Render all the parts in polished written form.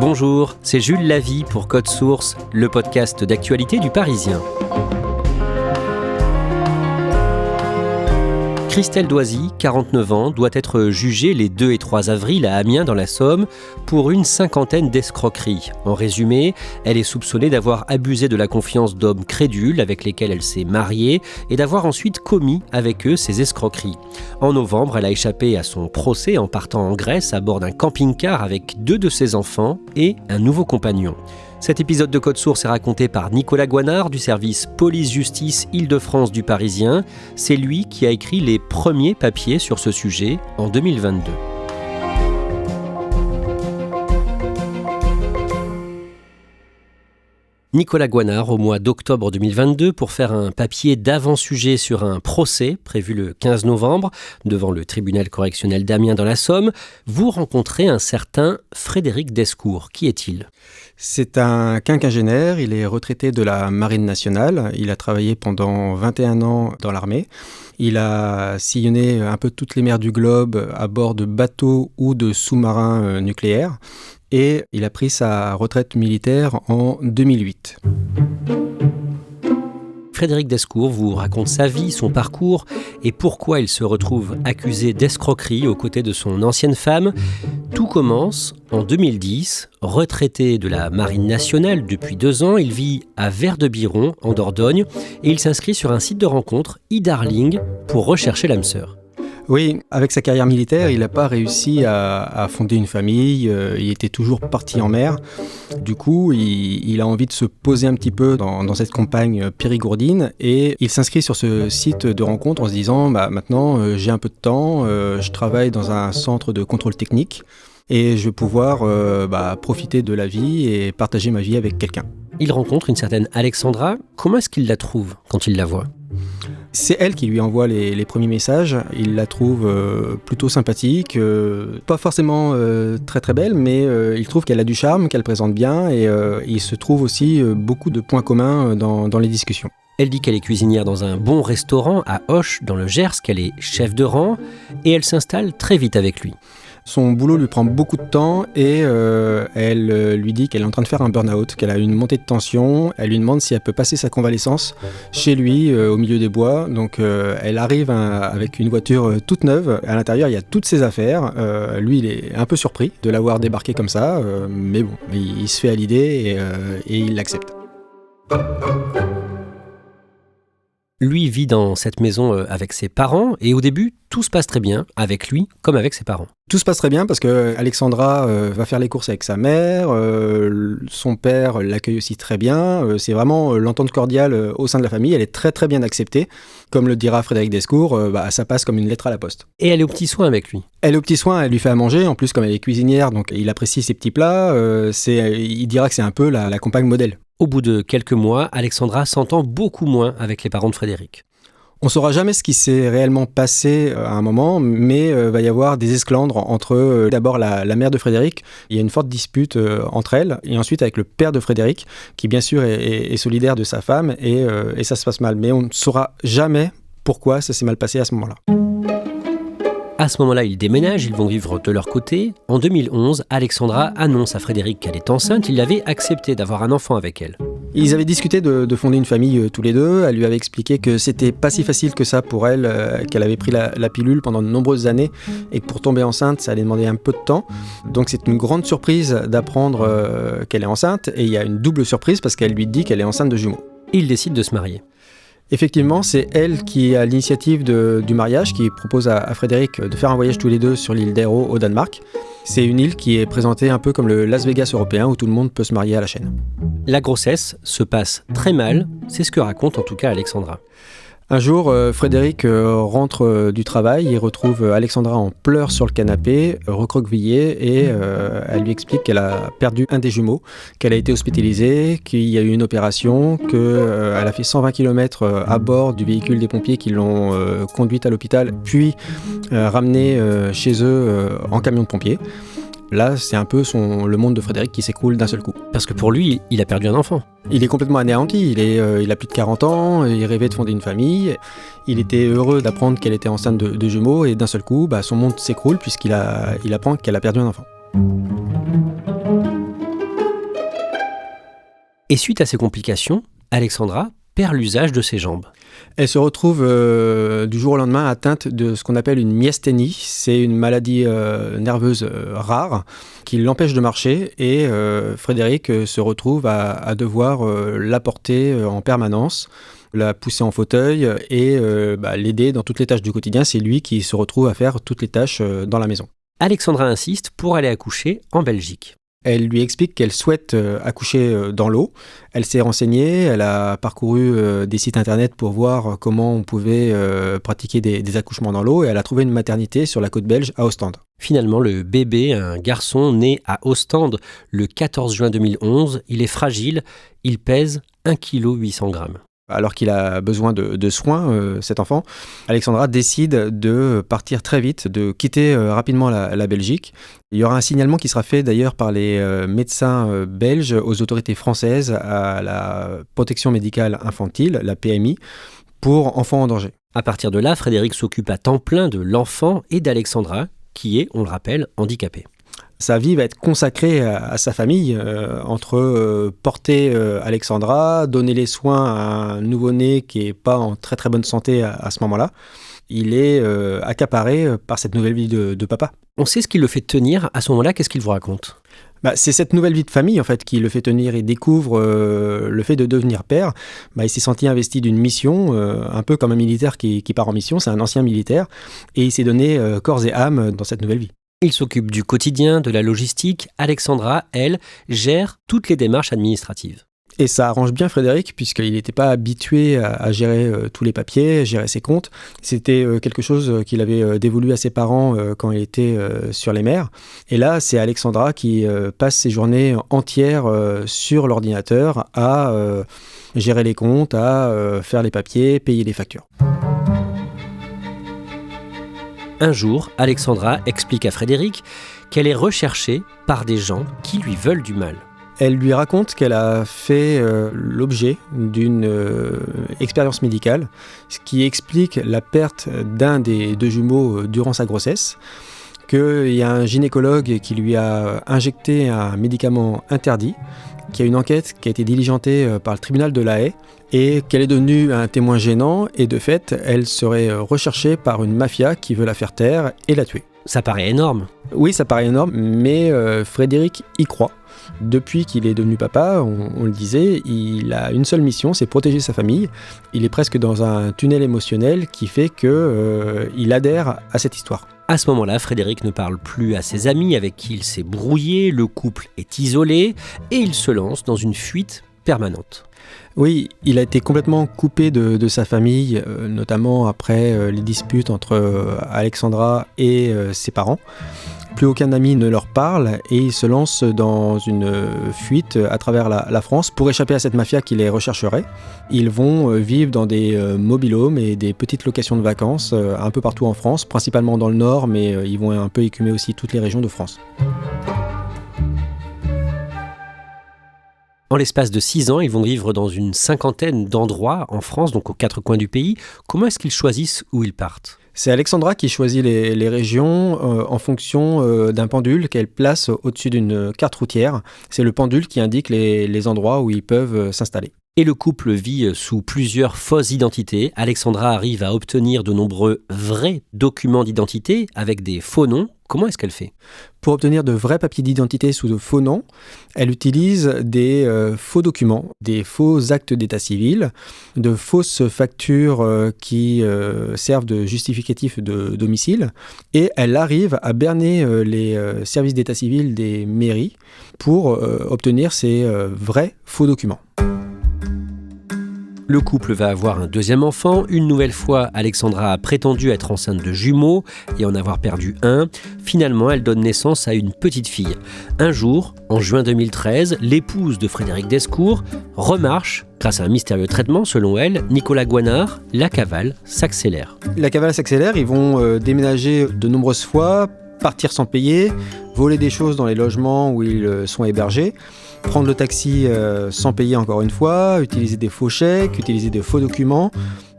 Bonjour, c'est Jules Lavie pour Code Source, le podcast d'actualité du Parisien. Christelle Doisy, 49 ans, doit être jugée les 2 et 3 avril à Amiens dans la Somme pour une 50aine d'escroqueries. En résumé, elle est soupçonnée d'avoir abusé de la confiance d'hommes crédules avec lesquels elle s'est mariée et d'avoir ensuite commis avec eux ces escroqueries. En novembre, elle a échappé à son procès en partant en Grèce à bord d'un camping-car avec 2 de ses enfants et un nouveau compagnon. Cet épisode de Code Source est raconté par Nicolas Goinard du service Police-Justice Île-de-France du Parisien. C'est lui qui a écrit les premiers papiers sur ce sujet en 2022. Nicolas Goinard au mois d'octobre 2022 pour faire un papier d'avant-sujet sur un procès prévu le 15 novembre devant le tribunal correctionnel d'Amiens dans la Somme. Vous rencontrez un certain Frédéric Descours. Qui est-il ? C'est un quinquagénaire, il est retraité de la Marine nationale, il a travaillé pendant 21 ans dans l'armée. Il a sillonné un peu toutes les mers du globe à bord de bateaux ou de sous-marins nucléaires. Et il a pris sa retraite militaire en 2008. Frédéric Descours vous raconte sa vie, son parcours et pourquoi il se retrouve accusé d'escroquerie aux côtés de son ancienne femme. Tout commence en 2010. Retraité de la Marine nationale depuis 2 ans, il vit à Vert-de-Biron, en Dordogne, et il s'inscrit sur un site de rencontre, e-Darling, pour rechercher l'âme sœur. Oui, avec sa carrière militaire, il n'a pas réussi à fonder une famille, il était toujours parti en mer. Du coup, il a envie de se poser un petit peu dans cette campagne périgourdine et il s'inscrit sur ce site de rencontre en se disant maintenant j'ai un peu de temps, je travaille dans un centre de contrôle technique et je vais pouvoir profiter de la vie et partager ma vie avec quelqu'un. Il rencontre une certaine Alexandra. Comment est-ce qu'il la trouve quand il la voit ? C'est elle qui lui envoie les premiers messages. Il la trouve plutôt sympathique, pas forcément très très belle, mais il trouve qu'elle a du charme, qu'elle présente bien et il se trouve aussi beaucoup de points communs dans les discussions. Elle dit qu'elle est cuisinière dans un bon restaurant à Auch, dans le Gers, qu'elle est chef de rang et elle s'installe très vite avec lui. Son boulot lui prend beaucoup de temps et elle lui dit qu'elle est en train de faire un burn-out, qu'elle a une montée de tension. Elle lui demande si elle peut passer sa convalescence chez lui, au milieu des bois. Donc elle arrive avec une voiture toute neuve. À l'intérieur, il y a toutes ses affaires. Lui, il est un peu surpris de l'avoir débarqué comme ça. Mais bon, il se fait à l'idée et il l'accepte. Lui vit dans cette maison avec ses parents et au début, tout se passe très bien avec lui comme avec ses parents. Tout se passe très bien parce que Alexandra va faire les courses avec sa mère, son père l'accueille aussi très bien, c'est vraiment l'entente cordiale au sein de la famille, elle est très très bien acceptée. Comme le dira Frédéric Descours, ça passe comme une lettre à la poste. Et elle est aux petits soins avec lui. Elle est aux petits soins, elle lui fait à manger, en plus comme elle est cuisinière, donc il apprécie ses petits plats, il dira que c'est un peu la compagne modèle. Au bout de quelques mois, Alexandra s'entend beaucoup moins avec les parents de Frédéric. On ne saura jamais ce qui s'est réellement passé à un moment, mais va y avoir des esclandres entre d'abord la mère de Frédéric, il y a une forte dispute entre elles, et ensuite avec le père de Frédéric, qui bien sûr est solidaire de sa femme, et ça se passe mal. Mais on ne saura jamais pourquoi ça s'est mal passé à ce moment-là. À ce moment-là, ils déménagent, ils vont vivre de leur côté. En 2011, Alexandra annonce à Frédéric qu'elle est enceinte. Il avait accepté d'avoir un enfant avec elle. Ils avaient discuté de fonder une famille tous les deux. Elle lui avait expliqué que c'était pas si facile que ça pour elle, qu'elle avait pris la pilule pendant de nombreuses années et que pour tomber enceinte, ça allait demander un peu de temps. Donc c'est une grande surprise d'apprendre qu'elle est enceinte et il y a une double surprise parce qu'elle lui dit qu'elle est enceinte de jumeaux. Ils décident de se marier. Effectivement, c'est elle qui a l'initiative du mariage, qui propose à Frédéric de faire un voyage tous les deux sur l'île d'Aero au Danemark. C'est une île qui est présentée un peu comme le Las Vegas européen où tout le monde peut se marier à la chaîne. La grossesse se passe très mal, c'est ce que raconte en tout cas Alexandra. Un jour, Frédéric rentre du travail, il retrouve Alexandra en pleurs sur le canapé, recroquevillée, et elle lui explique qu'elle a perdu un des jumeaux, qu'elle a été hospitalisée, qu'il y a eu une opération, qu'elle a fait 120 km à bord du véhicule des pompiers qui l'ont conduite à l'hôpital, puis ramenée chez eux en camion de pompiers. Là, c'est un peu le monde de Frédéric qui s'écroule d'un seul coup. Parce que pour lui, il a perdu un enfant. Il est complètement anéanti, il a plus de 40 ans, il rêvait de fonder une famille, il était heureux d'apprendre qu'elle était enceinte de jumeaux, et d'un seul coup, son monde s'écroule puisqu'il apprend qu'elle a perdu un enfant. Et suite à ces complications, Alexandra perd l'usage de ses jambes. Elle se retrouve du jour au lendemain atteinte de ce qu'on appelle une myasthénie. C'est une maladie nerveuse rare qui l'empêche de marcher et Frédéric se retrouve à devoir la porter en permanence, la pousser en fauteuil et l'aider dans toutes les tâches du quotidien. C'est lui qui se retrouve à faire toutes les tâches dans la maison. Alexandra insiste pour aller accoucher en Belgique. Elle lui explique qu'elle souhaite accoucher dans l'eau. Elle s'est renseignée, elle a parcouru des sites internet pour voir comment on pouvait pratiquer des accouchements dans l'eau et elle a trouvé une maternité sur la côte belge à Ostende. Finalement, le bébé, un garçon né à Ostende le 14 juin 2011, il est fragile, il pèse 1,8 kg. Alors qu'il a besoin de soins, cet enfant, Alexandra décide de partir très vite, de quitter rapidement la Belgique. Il y aura un signalement qui sera fait d'ailleurs par les médecins belges aux autorités françaises à la protection médicale infantile, la PMI, pour enfants en danger. À partir de là, Frédéric s'occupe à temps plein de l'enfant et d'Alexandra, qui est, on le rappelle, handicapée. Sa vie va être consacrée à sa famille, entre porter Alexandra, donner les soins à un nouveau-né qui n'est pas en très très bonne santé à ce moment-là. Il est accaparé par cette nouvelle vie de papa. On sait ce qui le fait tenir à ce moment-là, qu'est-ce qu'il vous raconte ? C'est cette nouvelle vie de famille en fait qui le fait tenir. Il découvre le fait de devenir père. Il s'est senti investi d'une mission, un peu comme un militaire qui part en mission. C'est un ancien militaire et il s'est donné corps et âme dans cette nouvelle vie. Il s'occupe du quotidien, de la logistique. Alexandra, elle, gère toutes les démarches administratives. Et ça arrange bien Frédéric, puisqu'il n'était pas habitué à gérer tous les papiers, gérer ses comptes. C'était quelque chose qu'il avait dévolu à ses parents quand il était sur les mers. Et là, c'est Alexandra qui passe ses journées entières sur l'ordinateur à gérer les comptes, à faire les papiers, payer les factures. Un jour, Alexandra explique à Frédéric qu'elle est recherchée par des gens qui lui veulent du mal. Elle lui raconte qu'elle a fait l'objet d'une expérience médicale, ce qui explique la perte d'un des deux jumeaux durant sa grossesse, qu'il y a un gynécologue qui lui a injecté un médicament interdit, qu'il y a une enquête qui a été diligentée par le tribunal de La Haye et qu'elle est devenue un témoin gênant et de fait, elle serait recherchée par une mafia qui veut la faire taire et la tuer. Ça paraît énorme. Oui, ça paraît énorme, mais Frédéric y croit. Depuis qu'il est devenu papa, on le disait, il a une seule mission, c'est protéger sa famille. Il est presque dans un tunnel émotionnel qui fait qu'il adhère à cette histoire. À ce moment-là, Frédéric ne parle plus à ses amis avec qui il s'est brouillé, le couple est isolé et il se lance dans une fuite permanente. Oui, il a été complètement coupé de sa famille, notamment après les disputes entre Alexandra et ses parents. Plus aucun ami ne leur parle et il se lance dans une fuite à travers la France pour échapper à cette mafia qui les rechercherait. Ils vont vivre dans des mobil-homes et des petites locations de vacances un peu partout en France, principalement dans le Nord, mais ils vont un peu écumer aussi toutes les régions de France. En l'espace de 6 ans, ils vont vivre dans une 50aine d'endroits en France, donc aux 4 coins du pays. Comment est-ce qu'ils choisissent où ils partent ? C'est Alexandra qui choisit les régions en fonction d'un pendule qu'elle place au-dessus d'une carte routière. C'est le pendule qui indique les endroits où ils peuvent s'installer. Et le couple vit sous plusieurs fausses identités. Alexandra arrive à obtenir de nombreux vrais documents d'identité avec des faux noms. Comment est-ce qu'elle fait ? Pour obtenir de vrais papiers d'identité sous de faux noms, elle utilise des faux documents, des faux actes d'état civil, de fausses factures qui servent de justificatif de domicile, et elle arrive à berner les services d'état civil des mairies pour obtenir ces vrais faux documents. Le couple va avoir un deuxième enfant. Une nouvelle fois, Alexandra a prétendu être enceinte de jumeaux et en avoir perdu un. Finalement, elle donne naissance à une petite fille. Un jour, en juin 2013, l'épouse de Frédéric Descours remarche. Grâce à un mystérieux traitement, selon elle, Nicolas Gouanard, la cavale s'accélère. La cavale s'accélère, ils vont déménager de nombreuses fois, partir sans payer, voler des choses dans les logements où ils sont hébergés, prendre le taxi sans payer encore une fois, utiliser des faux chèques, utiliser de faux documents.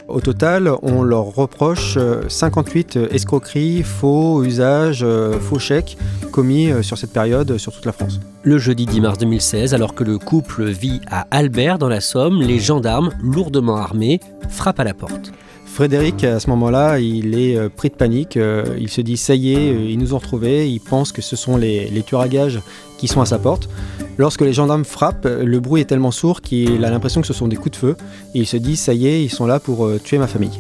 Au total, on leur reproche 58 escroqueries, faux usages, faux chèques commis sur cette période sur toute la France. Le jeudi 10 mars 2016, alors que le couple vit à Albert dans la Somme, les gendarmes, lourdement armés, frappent à la porte. Frédéric, à ce moment-là, il est pris de panique. Il se dit « ça y est, ils nous ont retrouvés ». Il pense que ce sont les tueurs à gages qui sont à sa porte. Lorsque les gendarmes frappent, le bruit est tellement sourd qu'il a l'impression que ce sont des coups de feu. Et il se dit « ça y est, ils sont là pour tuer ma famille ».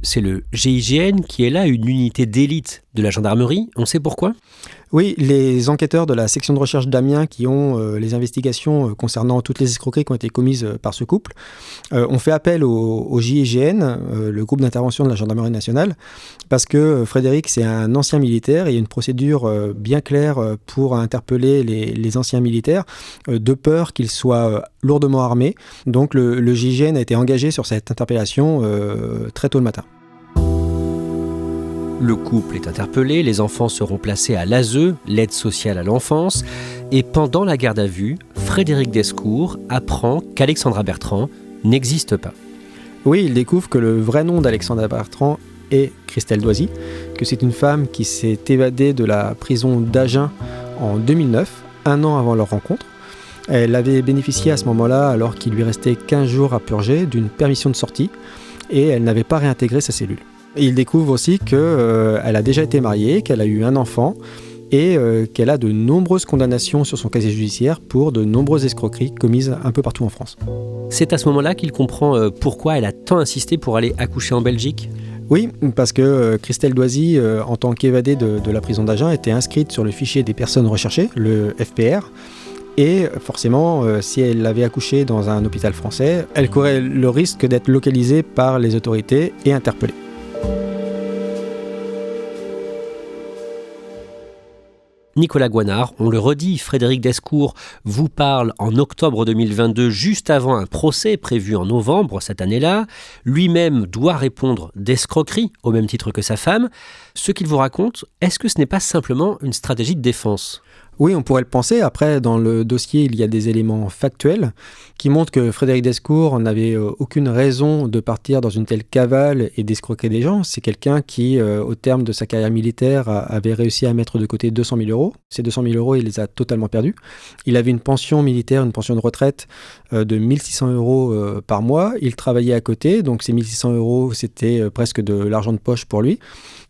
C'est le GIGN qui est là, une unité d'élite de la gendarmerie. On sait pourquoi ? Oui, les enquêteurs de la section de recherche d'Amiens qui ont les investigations concernant toutes les escroqueries qui ont été commises par ce couple ont fait appel au GIGN, le groupe d'intervention de la gendarmerie nationale, parce que Frédéric, c'est un ancien militaire et il y a une procédure bien claire pour interpeller les anciens militaires, de peur qu'ils soient lourdement armés. Donc le GIGN a été engagé sur cette interpellation très tôt le matin. Le couple est interpellé, les enfants seront placés à l'ASE, l'aide sociale à l'enfance, et pendant la garde à vue, Frédéric Descours apprend qu'Alexandra Bertrand n'existe pas. Oui, il découvre que le vrai nom d'Alexandra Bertrand est Christelle Doisy, que c'est une femme qui s'est évadée de la prison d'Agen en 2009, un an avant leur rencontre. Elle avait bénéficié à ce moment-là, alors qu'il lui restait 15 jours à purger, d'une permission de sortie, et elle n'avait pas réintégré sa cellule. Et il découvre aussi qu'elle a déjà été mariée, qu'elle a eu un enfant et qu'elle a de nombreuses condamnations sur son casier judiciaire pour de nombreuses escroqueries commises un peu partout en France. C'est à ce moment-là qu'il comprend pourquoi elle a tant insisté pour aller accoucher en Belgique ? Oui, parce que Christelle Doisy, en tant qu'évadée de la prison d'Agen, était inscrite sur le fichier des personnes recherchées, le FPR. Et forcément, si elle avait accouché dans un hôpital français, elle courait le risque d'être localisée par les autorités et interpellée. Nicolas Goinard, on le redit, Frédéric Descours vous parle en octobre 2022, juste avant un procès prévu en novembre cette année-là. Lui-même doit répondre d'escroquerie, au même titre que sa femme. Ce qu'il vous raconte, est-ce que ce n'est pas simplement une stratégie de défense ? Oui, on pourrait le penser. Après, dans le dossier, il y a des éléments factuels qui montrent que Frédéric Descours n'avait aucune raison de partir dans une telle cavale et d'escroquer des gens. C'est quelqu'un qui, au terme de sa carrière militaire, avait réussi à mettre de côté 200 000 euros. Ces 200 000 euros, il les a totalement perdus. Il avait une pension militaire, une pension de retraite de 1 600 euros par mois. Il travaillait à côté, donc ces 1 600 euros, c'était presque de l'argent de poche pour lui.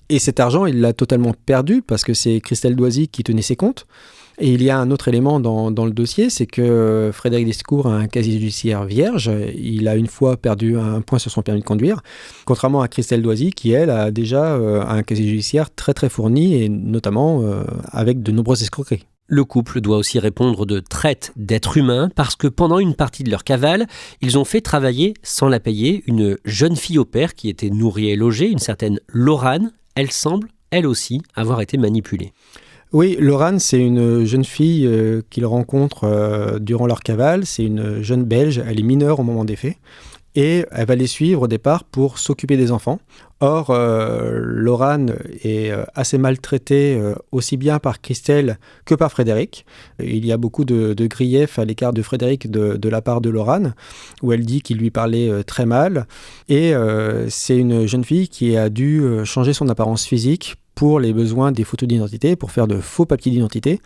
Et cet argent, il l'a totalement perdu parce que c'est Christelle Doisy qui tenait ses comptes. Et il y a un autre élément dans le dossier, c'est que Frédéric Descours a un casier judiciaire vierge. Il a une fois perdu un point sur son permis de conduire, contrairement à Christelle Doisy qui, elle, a déjà un casier judiciaire très très fourni et notamment avec de nombreuses escroqueries. Le couple doit aussi répondre de traite d'êtres humains parce que pendant une partie de leur cavale, ils ont fait travailler, sans la payer, une jeune fille au père qui était nourrie et logée, une certaine Laurane. Elle semble, elle aussi, avoir été manipulée. Oui, Laurane, c'est une jeune fille qu'ils rencontrent durant leur cavale. C'est une jeune Belge, elle est mineure au moment des faits. Et elle va les suivre au départ pour s'occuper des enfants. Or, Laurane est assez maltraitée aussi bien par Christelle que par Frédéric. Il y a beaucoup de griefs à l'écart de Frédéric de la part de Laurane, où elle dit qu'il lui parlait très mal. Et c'est une jeune fille qui a dû changer son apparence physique pour les besoins des photos d'identité, pour faire de faux papiers d'identité.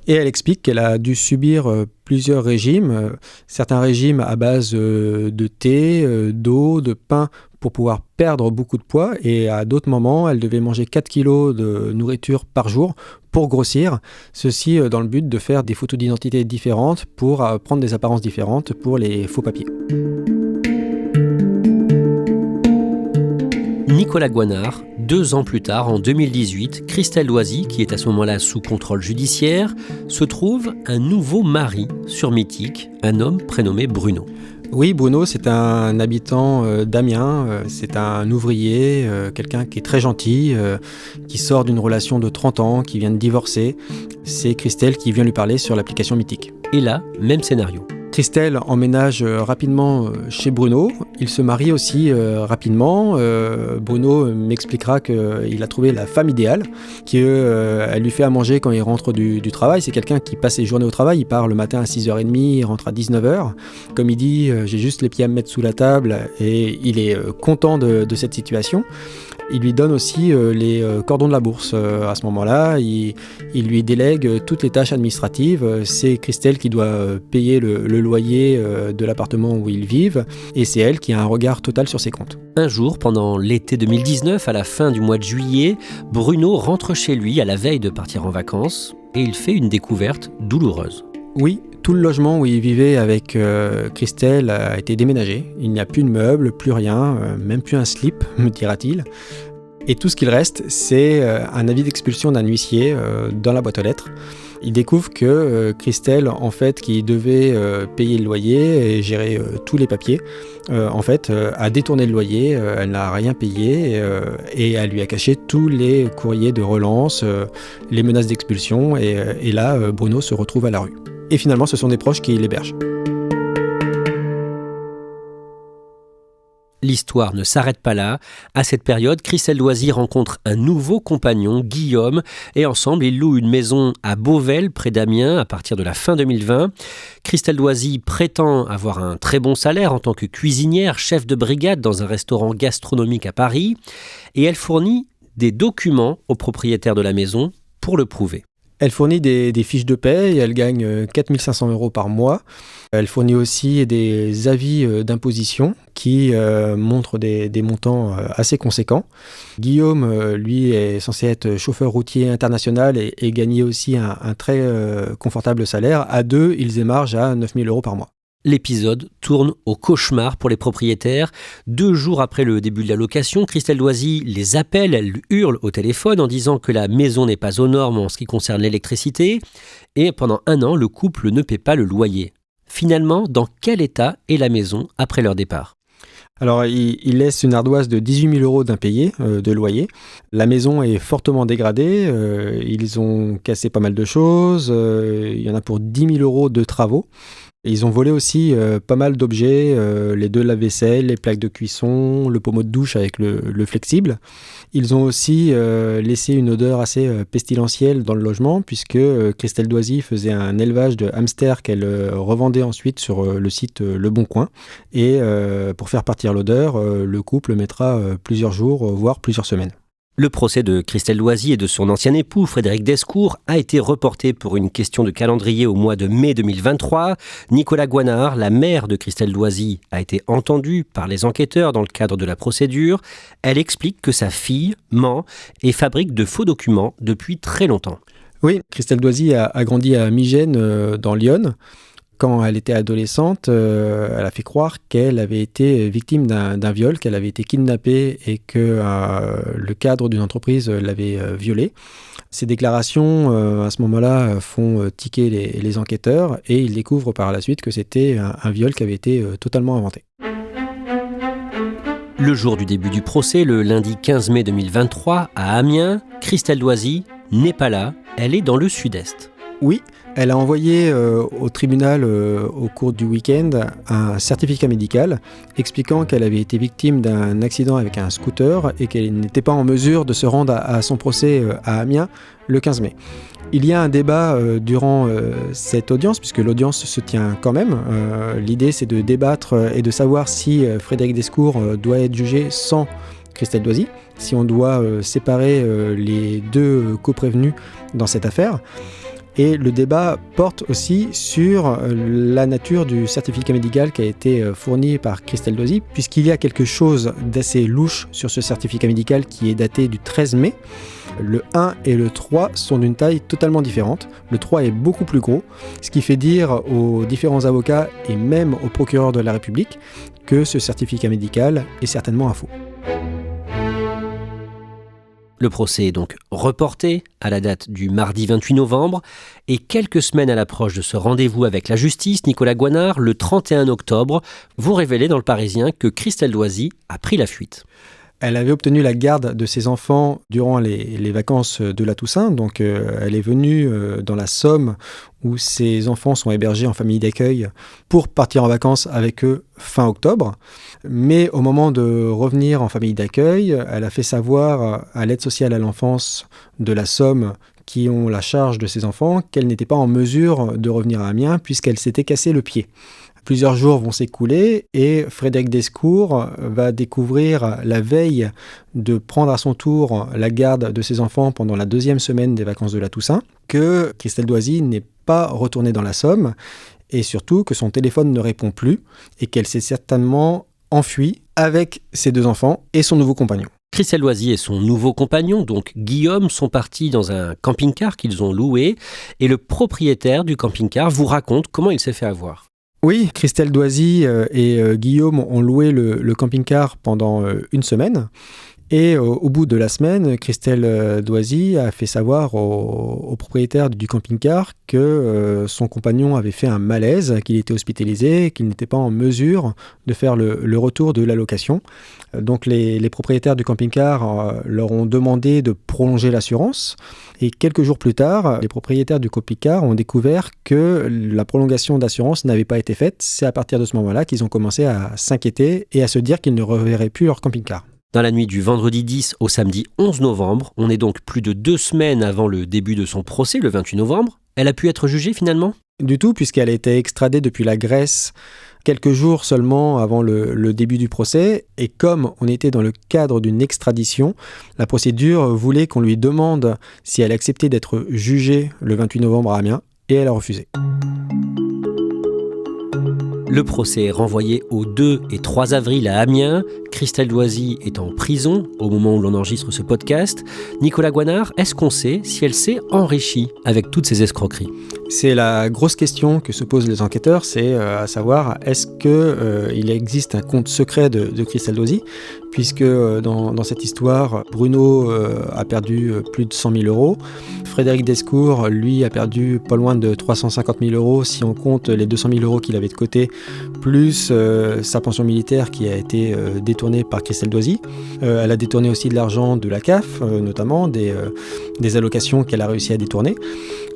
Et elle explique qu'elle a dû subir plusieurs régimes, certains régimes à base de thé, d'eau, de pain, pour pouvoir perdre beaucoup de poids. Et à d'autres moments, elle devait manger 4 kilos de nourriture par jour pour grossir. Ceci dans le but de faire des photos d'identité différentes pour prendre des apparences différentes pour les faux papiers. Nicolas Goinard, 2 ans plus tard, en 2018, Christelle Doisy, qui est à ce moment-là sous contrôle judiciaire, se trouve un nouveau mari sur Mythique, un homme prénommé Bruno. Oui, Bruno, c'est un habitant d'Amiens, c'est un ouvrier, quelqu'un qui est très gentil, qui sort d'une relation de 30 ans, qui vient de divorcer. C'est Christelle qui vient lui parler sur l'application Mythique. Et là, même scénario. Christelle emménage rapidement chez Bruno. Il se marie aussi rapidement. Bruno m'expliquera qu'il a trouvé la femme idéale, qu'elle lui fait à manger quand il rentre du travail. C'est quelqu'un qui passe ses journées au travail. Il part le matin à 6h30, il rentre à 19h. Comme il dit, j'ai juste les pieds à me mettre sous la table, et il est content de cette situation. Il lui donne aussi les cordons de la bourse. À ce moment-là, il lui délègue toutes les tâches administratives. C'est Christelle qui doit payer le loyer de l'appartement où ils vivent, et c'est elle qui a un regard total sur ses comptes. Un jour, pendant l'été 2019, à la fin du mois de juillet, Bruno rentre chez lui à la veille de partir en vacances, et il fait une découverte douloureuse. Oui, tout le logement où il vivait avec Christelle a été déménagé. Il n'y a plus de meubles, plus rien, même plus un slip, me dira-t-il. Et tout ce qu'il reste, c'est un avis d'expulsion d'un huissier dans la boîte aux lettres. Il découvre que Christelle, en fait, qui devait payer le loyer et gérer tous les papiers, a détourné le loyer, elle n'a rien payé et elle lui a caché tous les courriers de relance, les menaces d'expulsion, et là, Bruno se retrouve à la rue. Et finalement, ce sont des proches qui l'hébergent. L'histoire ne s'arrête pas là. À cette période, Christelle Doisy rencontre un nouveau compagnon, Guillaume, et ensemble, ils louent une maison à Beauvais, près d'Amiens, à partir de la fin 2020. Christelle Doisy prétend avoir un très bon salaire en tant que cuisinière, chef de brigade dans un restaurant gastronomique à Paris, et elle fournit des documents au propriétaire de la maison pour le prouver. Elle fournit des fiches de paie et elle gagne 4 500 € par mois. Elle fournit aussi des avis d'imposition qui montrent des montants assez conséquents. Guillaume, lui, est censé être chauffeur routier international et gagner aussi un très confortable salaire. À deux, ils émargent à 9 000 € par mois. L'épisode tourne au cauchemar pour les propriétaires. 2 jours après le début de la location, Christelle Doisy les appelle, elle hurle au téléphone en disant que la maison n'est pas aux normes en ce qui concerne l'électricité. Et pendant 1 an, le couple ne paie pas le loyer. Finalement, dans quel état est la maison après leur départ ? Alors, il laisse une ardoise de 18 000 € d'impayés de loyer. La maison est fortement dégradée. Ils ont cassé pas mal de choses. Il y en a pour 10 000 € de travaux. Ils ont volé aussi pas mal d'objets, les 2 lave-vaisselle, les plaques de cuisson, le pommeau de douche avec le flexible. Ils ont aussi laissé une odeur assez pestilentielle dans le logement, puisque Christelle Doisy faisait un élevage de hamsters qu'elle revendait ensuite sur le site Le Bon Coin. Et pour faire partir l'odeur, le couple mettra plusieurs jours, voire plusieurs semaines. Le procès de Christelle Doisy et de son ancien époux, Frédéric Descours, a été reporté pour une question de calendrier au mois de mai 2023. Nicolas Guanard, la mère de Christelle Doisy, a été entendue par les enquêteurs dans le cadre de la procédure. Elle explique que sa fille ment et fabrique de faux documents depuis très longtemps. Oui, Christelle Doisy a grandi à Migène, dans l'Yonne. Quand elle était adolescente, elle a fait croire qu'elle avait été victime d'un viol, qu'elle avait été kidnappée et que le cadre d'une entreprise l'avait violée. Ces déclarations, à ce moment-là, font tiquer les enquêteurs et ils découvrent par la suite que c'était un viol qui avait été totalement inventé. Le jour du début du procès, le lundi 15 mai 2023, à Amiens, Christelle Doisy n'est pas là, elle est dans le sud-est. Oui, elle a envoyé au tribunal au cours du week-end un certificat médical expliquant qu'elle avait été victime d'un accident avec un scooter et qu'elle n'était pas en mesure de se rendre à son procès à Amiens le 15 mai. Il y a un débat durant cette audience, puisque l'audience se tient quand même. L'idée, c'est de débattre et de savoir si Frédéric Descours doit être jugé sans Christelle Doisy, si on doit séparer les 2 coprévenus dans cette affaire. Et le débat porte aussi sur la nature du certificat médical qui a été fourni par Christelle Doisy, puisqu'il y a quelque chose d'assez louche sur ce certificat médical qui est daté du 13 mai. Le 1 et le 3 sont d'une taille totalement différente. Le 3 est beaucoup plus gros, ce qui fait dire aux différents avocats et même au procureur de la République que ce certificat médical est certainement un faux. Le procès est donc reporté à la date du mardi 28 novembre et quelques semaines à l'approche de ce rendez-vous avec la justice, Nicolas Guanard, le 31 octobre, vous révélez dans Le Parisien que Christelle Doisy a pris la fuite. Elle avait obtenu la garde de ses enfants durant les vacances de la Toussaint. Donc, elle est venue dans la Somme où ses enfants sont hébergés en famille d'accueil pour partir en vacances avec eux fin octobre. Mais au moment de revenir en famille d'accueil, elle a fait savoir à l'aide sociale à l'enfance de la Somme qui ont la charge de ses enfants qu'elle n'était pas en mesure de revenir à Amiens puisqu'elle s'était cassé le pied. Plusieurs jours vont s'écouler et Frédéric Descours va découvrir la veille de prendre à son tour la garde de ses enfants pendant la 2e semaine des vacances de la Toussaint que Christelle Doisy n'est pas retournée dans la Somme et surtout que son téléphone ne répond plus et qu'elle s'est certainement enfuie avec ses 2 enfants et son nouveau compagnon. Christelle Doisy et son nouveau compagnon, donc Guillaume, sont partis dans un camping-car qu'ils ont loué et le propriétaire du camping-car vous raconte comment il s'est fait avoir. Oui, Christelle Doisy et Guillaume ont loué le camping-car pendant une semaine. Et au bout de la semaine, Christelle Doisy a fait savoir au propriétaire du camping-car que son compagnon avait fait un malaise, qu'il était hospitalisé, qu'il n'était pas en mesure de faire le retour de la location. Donc les propriétaires du camping-car leur ont demandé de prolonger l'assurance. Et quelques jours plus tard, les propriétaires du camping-car ont découvert que la prolongation d'assurance n'avait pas été faite. C'est à partir de ce moment-là qu'ils ont commencé à s'inquiéter et à se dire qu'ils ne reverraient plus leur camping-car. Dans la nuit du vendredi 10 au samedi 11 novembre, on est donc plus de 2 semaines avant le début de son procès, le 28 novembre. Elle a pu être jugée finalement ? Du tout, puisqu'elle a été extradée depuis la Grèce quelques jours seulement avant le début du procès. Et comme on était dans le cadre d'une extradition, la procédure voulait qu'on lui demande si elle acceptait d'être jugée le 28 novembre à Amiens, et elle a refusé. Le procès est renvoyé au 2 et 3 avril à Amiens. Christelle Doisy est en prison au moment où l'on enregistre ce podcast. Nicolas Goinard, est-ce qu'on sait si elle s'est enrichie avec toutes ces escroqueries ? C'est la grosse question que se posent les enquêteurs, c'est à savoir est-ce qu'il existe un compte secret de Christelle Doisy, puisque dans cette histoire, Bruno a perdu plus de 100 000 euros. Frédéric Descours, lui, a perdu pas loin de 350 000 euros si on compte les 200 000 euros qu'il avait de côté, plus sa pension militaire qui a été détournée par Christelle Doisy. Elle a détourné aussi de l'argent de la CAF, notamment des allocations qu'elle a réussi à détourner.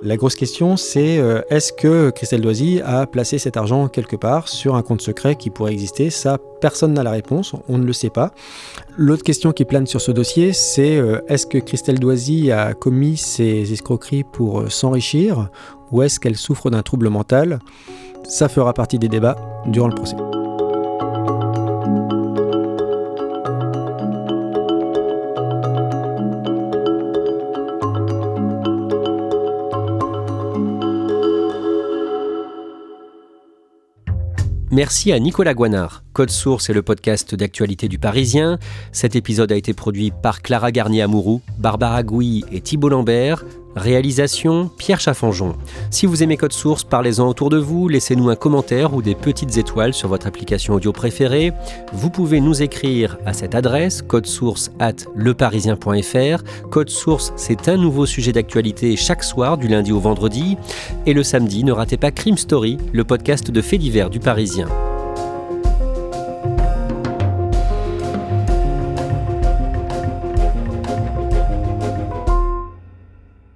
La grosse question, c'est est-ce que Christelle Doisy a placé cet argent quelque part sur un compte secret qui pourrait exister ? Ça, personne n'a la réponse, on ne le sait pas. L'autre question qui plane sur ce dossier, c'est est-ce que Christelle Doisy a commis ces escroqueries pour s'enrichir ou est-ce qu'elle souffre d'un trouble mental ? Ça fera partie des débats durant le procès. Merci à Nicolas Goinard. Code Source est le podcast d'actualité du Parisien. Cet épisode a été produit par Clara Garnier-Amouroux, Barbara Gouy et Thibault Lambert. Réalisation, Pierre Chaffanjon. Si vous aimez Code Source, parlez-en autour de vous, laissez-nous un commentaire ou des petites étoiles sur votre application audio préférée. Vous pouvez nous écrire à cette adresse, codesource@leparisien.fr. Code Source, c'est un nouveau sujet d'actualité chaque soir, du lundi au vendredi. Et le samedi, ne ratez pas Crime Story, le podcast de faits divers du Parisien.